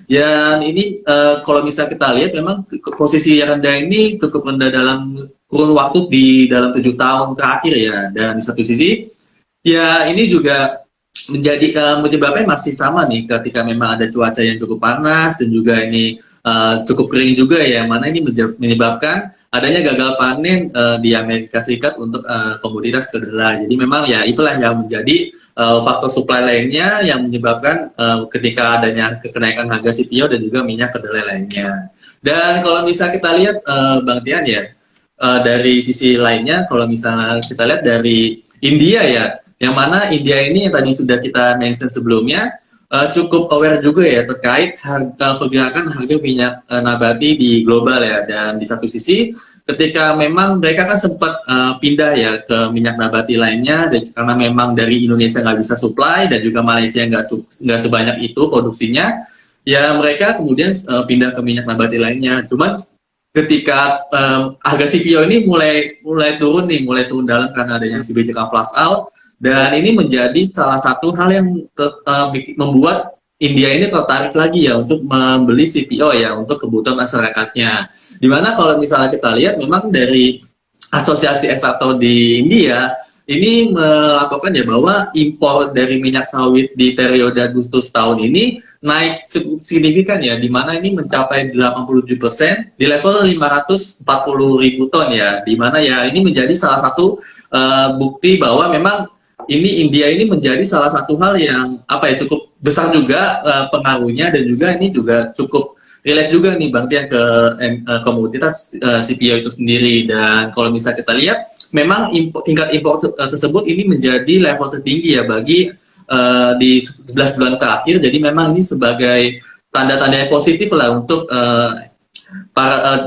Dan ini kalau misal kita lihat memang posisi yang rendah ini cukup rendah dalam kurun waktu di dalam 7 tahun terakhir ya. Dan di satu sisi ya ini juga menjadi menyebabnya masih sama nih ketika memang ada cuaca yang cukup panas dan juga ini cukup kering juga ya, mana ini menyebabkan adanya gagal panen di Amerika Serikat untuk komoditas kedelai. Jadi memang ya itulah yang menjadi faktor supply lainnya yang menyebabkan ketika adanya kenaikan harga CPO dan juga minyak kedelai lainnya. Dan kalau misalnya kita lihat Bang Tian ya, dari sisi lainnya kalau misalnya kita lihat dari India ya, yang mana India ini yang tadi sudah kita mention sebelumnya cukup aware juga ya terkait pergerakan harga minyak nabati di global ya. Dan di satu sisi ketika memang mereka kan sempat pindah ya ke minyak nabati lainnya, dan karena memang dari Indonesia nggak bisa supply dan juga Malaysia nggak sebanyak itu produksinya, ya mereka kemudian pindah ke minyak nabati lainnya. Cuman ketika harga CPO ini mulai turun nih, mulai turun dalam karena adanya si kebijakan flash out, dan ini menjadi salah satu hal yang membuat India ini tertarik lagi ya untuk membeli CPO ya untuk kebutuhan masyarakatnya. Dimana kalau misalnya kita lihat memang dari asosiasi ekstraktor di India ini melaporkan ya bahwa impor dari minyak sawit di periode Agustus tahun ini naik signifikan ya, di mana ini mencapai 87% di level 540.000 ton ya, di mana ya ini menjadi salah satu bukti bahwa memang ini India ini menjadi salah satu hal yang apa ya cukup besar juga pengaruhnya, dan juga ini juga cukup relate juga nih Bang Tian ke komoditas CPO itu sendiri. Dan kalau misalnya kita lihat memang tingkat impor tersebut ini menjadi level tertinggi ya bagi di 11 bulan terakhir. Jadi memang ini sebagai tanda-tanda yang positif lah untuk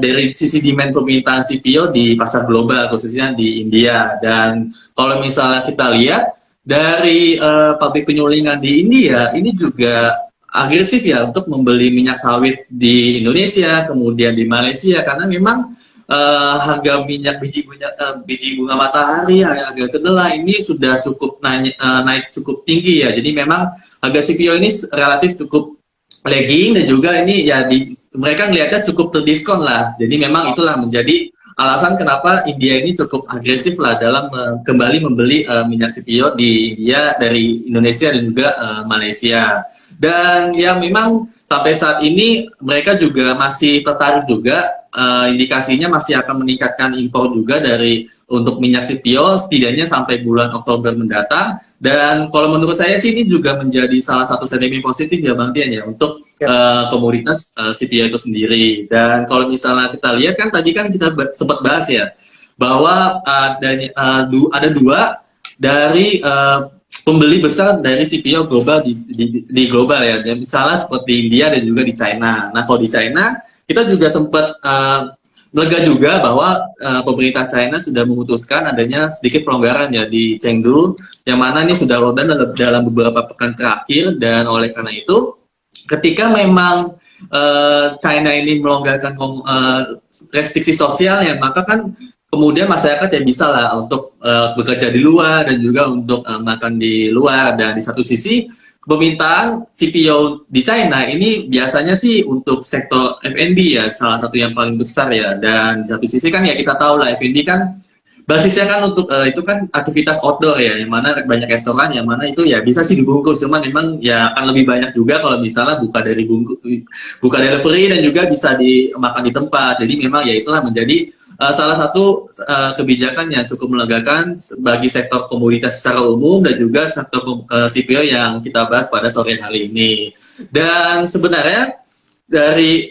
dari sisi demand permintaan CPO di pasar global khususnya di India. Dan kalau misalnya kita lihat dari pabrik penyulingan di India ini juga agresif ya untuk membeli minyak sawit di Indonesia, kemudian di Malaysia, karena memang harga minyak biji bunga matahari, harga kedelai ini sudah cukup naik cukup tinggi ya. Jadi memang harga CPO ini relatif cukup lagging, dan juga ini ya mereka melihatnya cukup terdiskon lah. Jadi memang itulah menjadi alasan kenapa India ini cukup agresif lah dalam kembali membeli minyak CPO di India dari Indonesia dan juga Malaysia. Dan ya memang sampai saat ini mereka juga masih tertarik juga, indikasinya masih akan meningkatkan impor juga dari untuk minyak CPO setidaknya sampai bulan Oktober mendatang. Dan kalau menurut saya sih ini juga menjadi salah satu sentimen positif ya Bang Tian ya untuk komoditas CPO itu sendiri. Dan kalau misalnya kita lihat kan tadi kan kita sempat bahas ya bahwa ada dua dari pembeli besar dari CPO global di global ya. Dan misalnya seperti India dan juga di China. Nah kalau di China kita juga sempat melega juga bahwa pemerintah China sudah memutuskan adanya sedikit pelonggaran ya di Chengdu, yang mana ini sudah lockdown dalam beberapa pekan terakhir. Dan oleh karena itu ketika memang China ini melonggarkan restriksi sosial ya, maka kan kemudian masyarakat ya bisa lah untuk bekerja di luar dan juga untuk makan di luar. Dan di satu sisi permintaan CPO di China ini biasanya sih untuk sektor F&B ya, salah satu yang paling besar ya. Dan di satu sisi kan ya kita tahu lah F&B kan basisnya kan untuk itu kan aktivitas outdoor ya, yang mana banyak restoran yang mana itu ya bisa sih dibungkus, cuman memang ya akan lebih banyak juga kalau misalnya buka delivery dan juga bisa dimakan di tempat. Jadi memang ya itulah menjadi salah satu kebijakan yang cukup melegakan bagi sektor komoditas secara umum dan juga sektor CPO yang kita bahas pada sore hari ini. Dan sebenarnya dari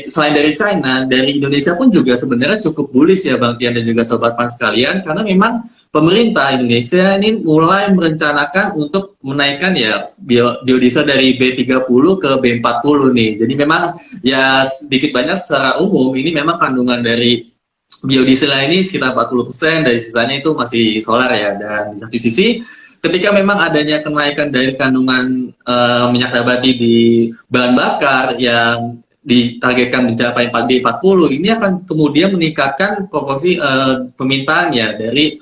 selain dari China, dari Indonesia pun juga sebenarnya cukup bullish ya Bang Tian dan juga Sobat Pan sekalian, karena memang pemerintah Indonesia ini mulai merencanakan untuk menaikkan ya biodiesel dari B30 ke B40 nih. Jadi memang ya sedikit banyak secara umum ini memang kandungan dari biodiesel ini sekitar 40%, dari sisanya itu masih solar ya. Dan di satu sisi ketika memang adanya kenaikan dari kandungan minyak nabati di bahan bakar yang ditargetkan mencapai 4B40, ini akan kemudian meningkatkan proporsi permintaan ya dari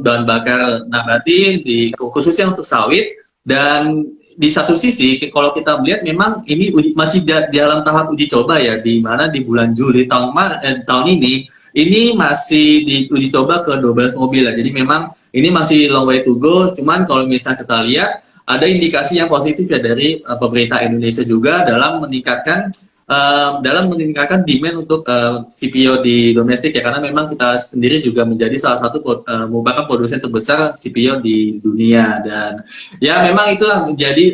bahan bakar nabati khususnya untuk sawit. Dan di satu sisi kalau kita melihat memang ini masih dalam tahap uji coba ya, di mana di bulan Juli tahun ini masih diuji coba ke 12 mobil ya. Jadi memang ini masih long way to go. Cuman kalau misalnya kita lihat ada indikasi yang positif ya dari pemerintah Indonesia juga dalam meningkatkan demand untuk CPO di domestik ya, karena memang kita sendiri juga menjadi salah satu merupakan produsen terbesar CPO di dunia. Dan ya memang itulah menjadi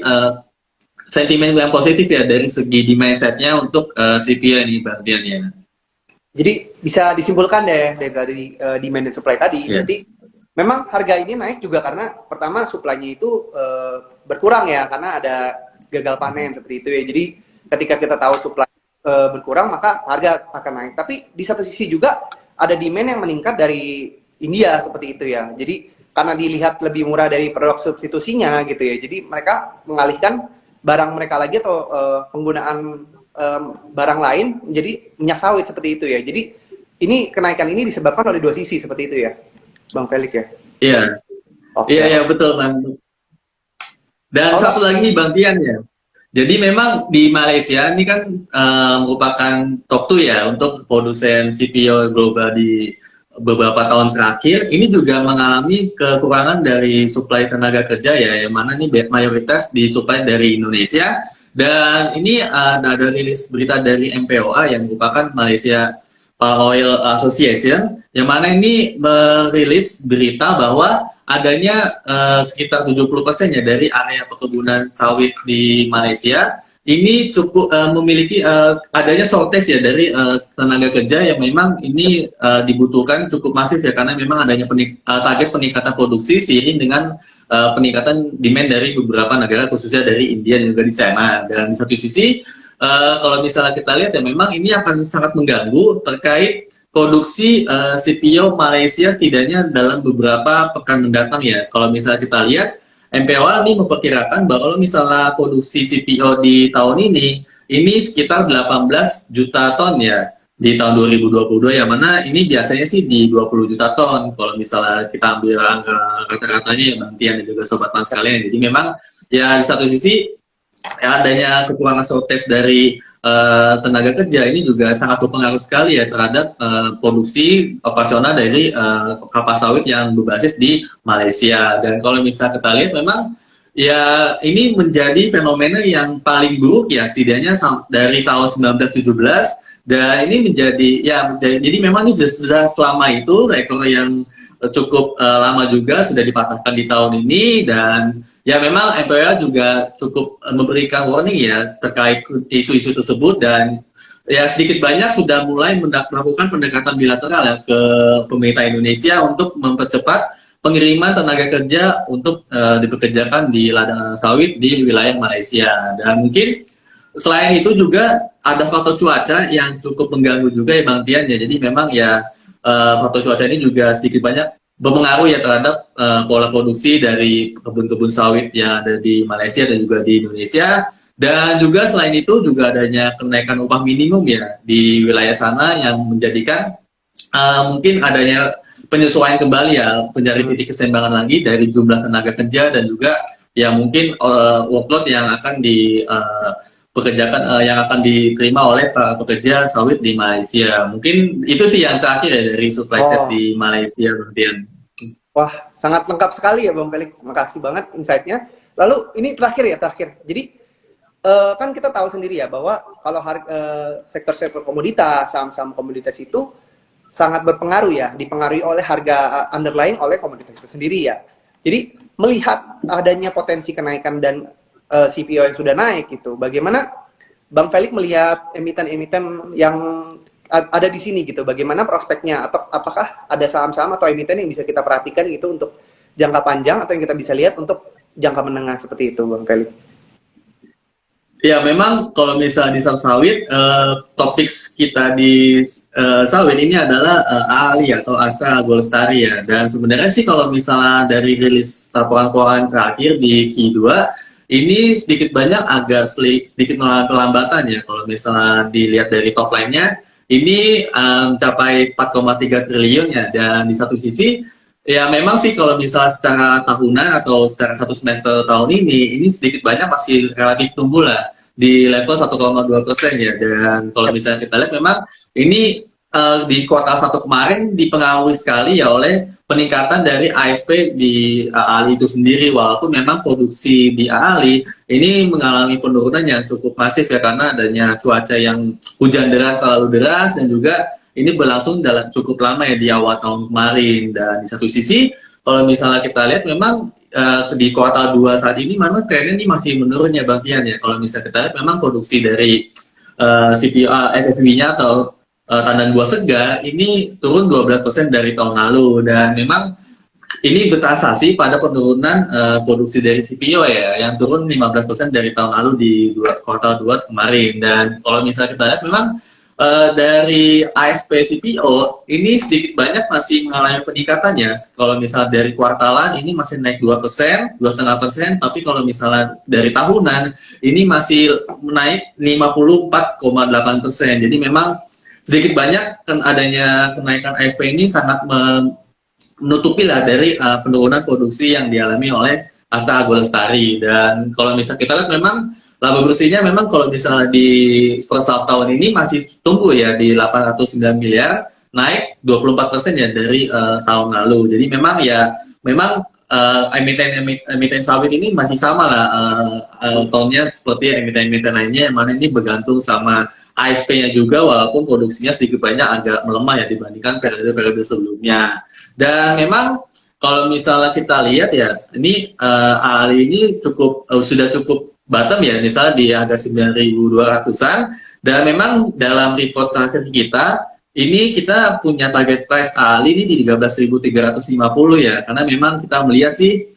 sentimen yang positif ya dari segi demand setnya untuk CPO ini, Bang Dian ya. Jadi bisa disimpulkan deh dari tadi demand dan supply tadi, berarti memang harga ini naik juga karena pertama supply-nya itu berkurang ya, karena ada gagal panen seperti itu ya. Jadi ketika kita tahu supply berkurang, maka harga akan naik. Tapi di satu sisi juga ada demand yang meningkat dari India seperti itu ya. Jadi karena dilihat lebih murah dari produk substitusinya gitu ya. Jadi mereka mengalihkan barang mereka lagi atau penggunaan barang lain menjadi minyak sawit seperti itu ya. Jadi ini kenaikan ini disebabkan oleh dua sisi seperti itu ya, Bang Felix ya. Iya. Iya betul, Bang. Dan satu lagi nih Bang Tian ya. Jadi memang di Malaysia ini kan merupakan top 2 ya untuk produsen CPO global di beberapa tahun terakhir. Ini juga mengalami kekurangan dari suplai tenaga kerja ya, yang mana ini mayoritas disuplai dari Indonesia. Dan ini ada rilis berita dari MPOA yang merupakan Malaysia Oil Association, yang mana ini merilis berita bahwa adanya sekitar 70% ya dari area perkebunan sawit di Malaysia ini cukup memiliki adanya shortage ya dari tenaga kerja yang memang ini dibutuhkan cukup masif ya, karena memang adanya target peningkatan produksi seiring dengan peningkatan demand dari beberapa negara khususnya dari India dan juga di China. Dan di satu sisi kalau misalnya kita lihat ya memang ini akan sangat mengganggu terkait produksi CPO Malaysia setidaknya dalam beberapa pekan mendatang ya. Kalau misalnya kita lihat MPOA ini memperkirakan bahwa kalau misalnya produksi CPO di tahun ini sekitar 18 juta ton ya di tahun 2022, yang mana ini biasanya sih di 20 juta ton kalau misalnya kita ambil angka rata-ratanya ya Bang Tian dan juga Sobat Mas sekalian. Jadi memang ya di satu sisi ya, adanya kekurangan shortage dari tenaga kerja ini juga sangat berpengaruh sekali ya terhadap produksi operasional dari kapal sawit yang berbasis di Malaysia. Dan kalau misalnya kita lihat memang ya ini menjadi fenomena yang paling buruk ya setidaknya dari tahun 1917, dan ini menjadi ya jadi memang ini sudah selama itu rekor yang cukup lama juga sudah dipatahkan di tahun ini. Dan ya memang MPOA juga cukup memberikan warning ya terkait isu-isu tersebut, dan ya sedikit banyak sudah mulai melakukan pendekatan bilateral ya ke pemerintah Indonesia untuk mempercepat pengiriman tenaga kerja untuk dipekerjakan di ladang sawit di wilayah Malaysia. Dan mungkin selain itu juga ada faktor cuaca yang cukup mengganggu juga ya Bang Tian ya. Jadi memang ya faktor cuaca ini juga sedikit banyak berpengaruh ya terhadap pola produksi dari kebun-kebun sawit yang ada di Malaysia dan juga di Indonesia. Dan juga selain itu juga adanya kenaikan upah minimum ya di wilayah sana yang menjadikan mungkin adanya penyesuaian kembali ya, mencari titik keseimbangan lagi dari jumlah tenaga kerja dan juga ya mungkin workload yang akan yang akan diterima oleh para pekerja sawit di Malaysia. Mungkin itu sih yang terakhir ya dari supply set di Malaysia, Bang. Wah, sangat lengkap sekali ya Bang Felix. Makasih banget insight-nya. Lalu ini terakhir. Jadi kan kita tahu sendiri ya bahwa kalau sektor-sektor komoditas, saham-saham komoditas itu sangat berpengaruh ya, dipengaruhi oleh harga underlying oleh komoditas itu sendiri ya. Jadi melihat adanya potensi kenaikan dan CPO yang sudah naik gitu, bagaimana Bang Felix melihat emiten-emiten yang ada di sini gitu, bagaimana prospeknya, atau apakah ada saham-saham atau emiten yang bisa kita perhatikan gitu untuk jangka panjang atau yang kita bisa lihat untuk jangka menengah seperti itu, Bang Felix? Ya memang kalau misalnya di saham sawit, topik kita di sawit ini adalah AALI atau Astra Golestari ya. Dan sebenarnya sih kalau misalnya dari rilis laporan keuangan terakhir di Q2, ini sedikit banyak agak sedikit pelambatan ya. Kalau misalnya dilihat dari top line-nya, ini mencapai 4,3 triliun ya. Dan di satu sisi Ya memang sih kalau misalnya secara tahunan atau secara satu semester tahun ini sedikit banyak masih relatif tumbuh lah di level 1,2% ya. Dan kalau Yap. misalnya kita lihat memang ini di kuartal satu kemarin dipengaruhi sekali ya oleh peningkatan dari ASP di AALI itu sendiri. Walaupun memang produksi di AALI ini mengalami penurunan yang cukup masif ya karena adanya cuaca yang hujan deras terlalu deras dan juga ini berlangsung dalam cukup lama ya di awal tahun kemarin. Dan di satu sisi kalau misalnya kita lihat memang di kuartal 2 saat ini memang trennya ini masih menurun ya Bang Tian ya. Kalau misalnya kita lihat memang produksi dari CPO FFB-nya atau tandan buah segar ini turun 12% dari tahun lalu. Dan memang ini bertransaksi pada penurunan produksi dari CPO ya, yang turun 15% dari tahun lalu di kuartal 2 kemarin. Dan kalau misalnya kita lihat memang dari ASP CPO ini sedikit banyak masih mengalami peningkatannya. Kalau misalnya dari kuartalan ini masih naik 2%, 2,5%, tapi kalau misalnya dari tahunan ini masih naik 54,8%. Jadi memang sedikit banyak kan adanya kenaikan ASP ini sangat menutupi lah dari penurunan produksi yang dialami oleh Asta Agro Lestari. Dan kalau misalnya kita lihat memang laba bersihnya memang kalau misalnya di first half tahun ini masih tumbuh ya di 809 miliar, naik 24% ya dari tahun lalu. Jadi memang ya memang emiten sawit ini masih sama lah tonnya seperti emiten-emiten lainnya yang mana ini bergantung sama ASP-nya juga walaupun produksinya sedikit banyak agak melemah ya dibandingkan periode-periode sebelumnya. Dan memang kalau misalnya kita lihat ya ini hari ini cukup sudah cukup bottom ya, misalnya di harga 9.200-an. Dan memang dalam report terakhir kita ini kita punya target price AALI ini di 13.350 ya, karena memang kita melihat sih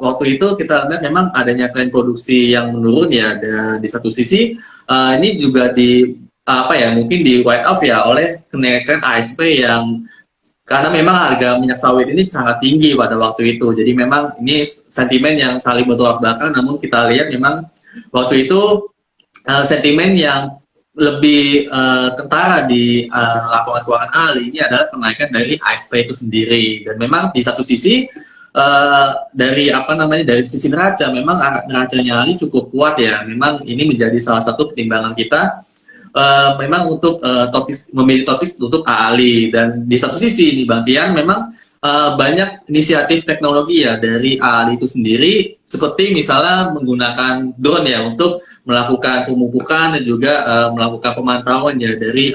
waktu itu kita lihat memang adanya tren produksi yang menurun ya. Dan di satu sisi ini juga di apa ya mungkin di write off ya oleh kenaikan ASP yang karena memang harga minyak sawit ini sangat tinggi pada waktu itu. Jadi memang ini sentimen yang saling bertolak belakang, namun kita lihat memang waktu itu sentimen yang lebih kentara di laporan keuangan AALI ini adalah kenaikan dari ASP itu sendiri. Dan memang di satu sisi dari apa namanya dari sisi neraca memang neracanya AALI cukup kuat ya. Memang ini menjadi salah satu pertimbangan kita memang untuk memilih topik untuk AALI. Dan di satu sisi nih Bang Tian memang banyak inisiatif teknologi ya dari AALI itu sendiri seperti misalnya menggunakan drone ya untuk melakukan pemupukan dan juga melakukan pemantauan ya dari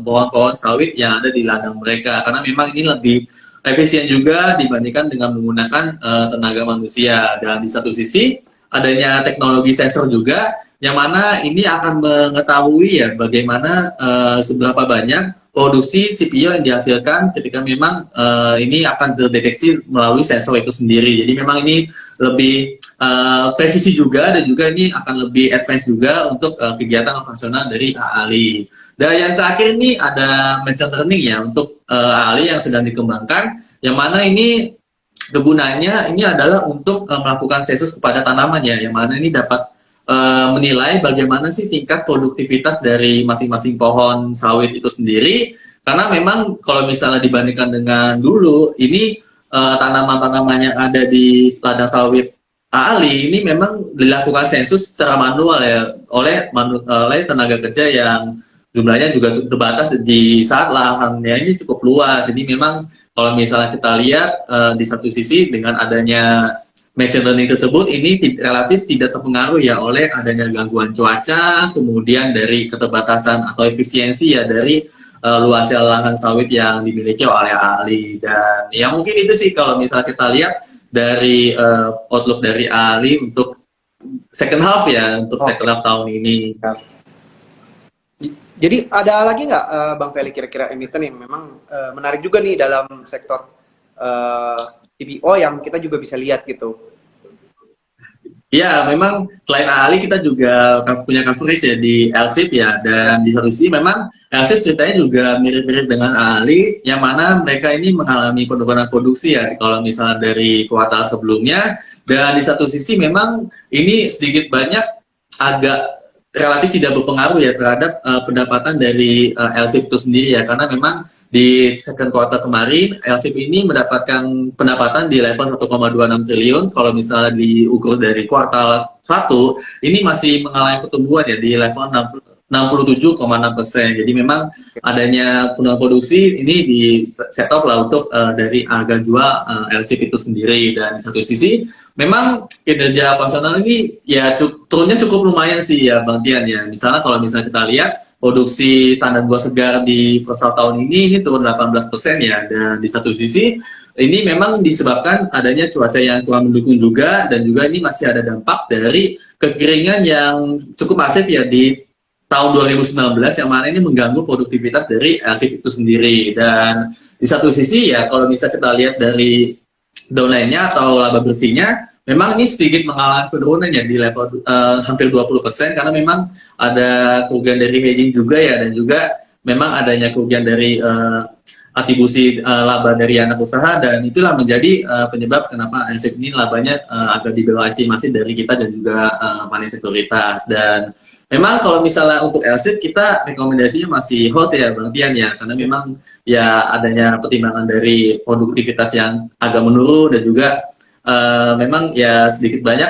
pohon-pohon sawit yang ada di ladang mereka, karena memang ini lebih efisien juga dibandingkan dengan menggunakan tenaga manusia. Dan di satu sisi adanya teknologi sensor juga yang mana ini akan mengetahui ya bagaimana seberapa banyak produksi CPO yang dihasilkan ketika memang ini akan terdeteksi melalui sensor itu sendiri. Jadi memang ini lebih presisi juga dan juga ini akan lebih advance juga untuk kegiatan operasional dari AALI. Dan yang terakhir ini ada machine learning ya untuk AALI yang sedang dikembangkan, yang mana ini kegunaannya ini adalah untuk melakukan sensus kepada tanamannya, yang mana ini dapat menilai bagaimana sih tingkat produktivitas dari masing-masing pohon sawit itu sendiri. Karena memang kalau misalnya dibandingkan dengan dulu, ini tanaman-tanaman yang ada di ladang sawit AALI ini memang dilakukan sensus secara manual ya oleh tenaga kerja yang jumlahnya juga terbatas di saat lahannya ini cukup luas. Jadi memang kalau misalnya kita lihat di satu sisi dengan adanya machine learning tersebut ini relatif tidak terpengaruh ya oleh adanya gangguan cuaca, kemudian dari keterbatasan atau efisiensi ya dari luasnya lahan sawit yang dimiliki oleh AALI. Dan ya mungkin itu sih kalau misalnya kita lihat dari outlook dari AALI untuk second half ya, untuk second half tahun ini. Jadi ada lagi nggak Bang Feli kira-kira emiten yang memang menarik juga nih dalam sektor CPO yang kita juga bisa lihat gitu? Ya, memang selain AALI kita juga punya coverage ya di LSIP ya. Dan di satu sisi memang LSIP ceritanya juga mirip-mirip dengan AALI, yang mana mereka ini mengalami penurunan produksi ya kalau misalnya dari kuartal sebelumnya. Dan di satu sisi memang ini sedikit banyak agak relatif tidak berpengaruh ya terhadap pendapatan dari LSIP itu sendiri ya, karena memang di second quarter kemarin LSIP ini mendapatkan pendapatan di level 1,26 triliun. Kalau misalnya diukur dari kuartal 1 ini masih mengalami pertumbuhan ya di level 67,6%. Jadi memang adanya penurunan produksi ini di set off lah untuk dari harga jual LSIP itu sendiri. Dan di satu sisi memang kinerja operasional ini ya turunnya cukup lumayan sih ya Bang Tian ya. Misalnya kalau misalnya kita lihat produksi tandan buah segar di first half tahun ini turun 18% ya. Dan di satu sisi ini memang disebabkan adanya cuaca yang kurang mendukung juga, dan juga ini masih ada dampak dari kekeringan yang cukup masif ya di tahun 2019 yang mana ini mengganggu produktivitas dari LSIP itu sendiri. Dan di satu sisi ya kalau bisa kita lihat dari downline-nya atau laba bersihnya, memang ini sedikit mengalami penurunan ya di level hampir 20%, karena memang ada kerugian dari hedging juga ya, dan juga memang adanya kerugian dari atribusi laba dari anak usaha, dan itulah menjadi penyebab kenapa LSIP ini labanya agak di bawah estimasi dari kita dan juga Money Sekuritas. Dan memang kalau misalnya untuk LSIP kita rekomendasinya masih hold ya Bang Tian ya, karena memang ya adanya pertimbangan dari produktivitas yang agak menurun, dan juga memang ya sedikit banyak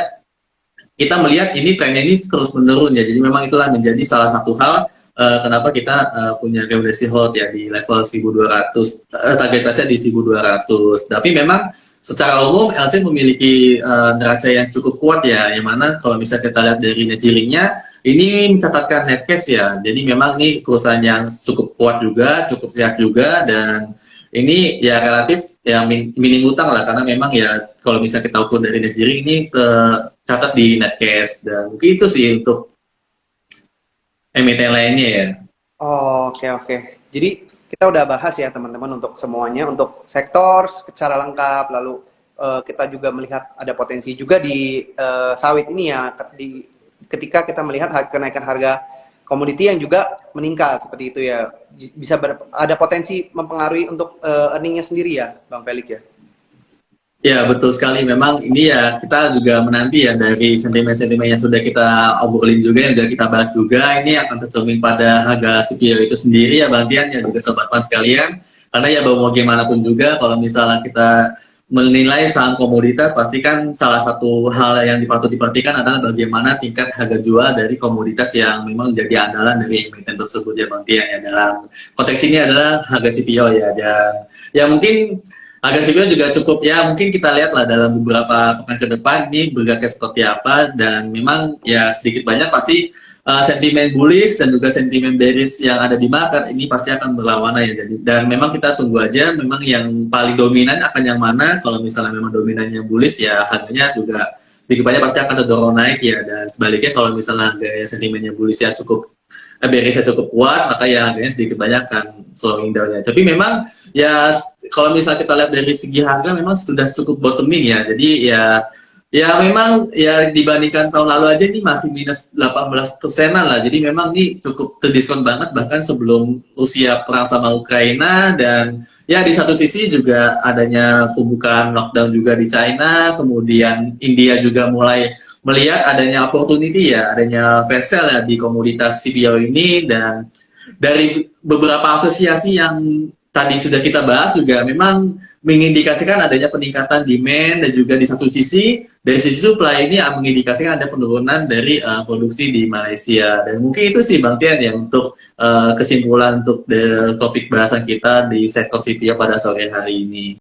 kita melihat ini trennya ini terus menurun ya. Jadi memang itulah menjadi salah satu hal kenapa kita punya rekomendasi hold ya di level 1200, target price-nya di 1200. Tapi memang secara umum LSIP memiliki neraca yang cukup kuat ya, yang mana kalau misalnya kita lihat dari net gearing-nya ini mencatatkan net cash ya. Jadi memang ini perusahaan yang cukup kuat juga, cukup sehat juga, dan ini ya relatif ya minim utang lah, karena memang ya kalau misalnya kita ukur dari net gearing ini tercatat di net cash. Dan mungkin itu sih untuk emiten lainnya ya. Oke. Jadi kita udah bahas ya teman-teman untuk semuanya, untuk sektor secara lengkap. Lalu kita juga melihat ada potensi juga di sawit ini ya, ketika kita melihat kenaikan harga komoditi yang juga meningkat seperti itu ya, bisa ada potensi mempengaruhi untuk earningnya sendiri ya Bang Felix ya. Ya betul sekali, memang ini ya kita juga menanti ya dari sentimen-sentimen yang sudah kita obrolin juga, yang sudah kita bahas juga, ini akan tercermin pada harga CPO itu sendiri ya Bang Tian ya, juga Sobat Pan sekalian. Karena ya mau bagaimanapun juga kalau misalnya kita menilai saham komoditas, pasti kan salah satu hal yang patut diperhatikan adalah bagaimana tingkat harga jual dari komoditas yang memang menjadi andalan dari emiten tersebut ya Bang Tian ya. Dalam konteks ini adalah harga CPO ya, dan ya mungkin harga CPO juga cukup ya, mungkin kita lihat lah dalam beberapa pekan ke depan ini bergeraknya seperti apa. Dan memang ya sedikit banyak pasti sentimen bullish dan juga sentimen bearish yang ada di market ini pasti akan berlawanan ya. Dan memang kita tunggu aja memang yang paling dominan akan yang mana. Kalau misalnya memang dominannya bullish ya harganya juga sedikit banyak pasti akan terdorong naik ya. Dan sebaliknya kalau misalnya harga sentimennya bullish ya cukup bearish cukup kuat, maka ya harganya sedikit banyak kan slowing down ya. Tapi memang ya kalau misalnya kita lihat dari segi harga memang sudah cukup bottoming ya. Jadi ya memang ya dibandingkan tahun lalu aja ini masih minus 18%-an lah. Jadi memang ini cukup terdiskon banget bahkan sebelum Rusia perang sama Ukraina. Dan ya di satu sisi juga adanya pembukaan lockdown juga di China, kemudian India juga mulai melihat adanya opportunity ya, adanya flash sale ya di komoditas CPO ini. Dan dari beberapa asosiasi yang tadi sudah kita bahas juga memang mengindikasikan adanya peningkatan demand, dan juga di satu sisi dari sisi supply ini mengindikasikan ada penurunan dari produksi di Malaysia. Dan mungkin itu sih Bang Tian ya untuk kesimpulan untuk topik bahasan kita di sektor CPO pada sore hari ini.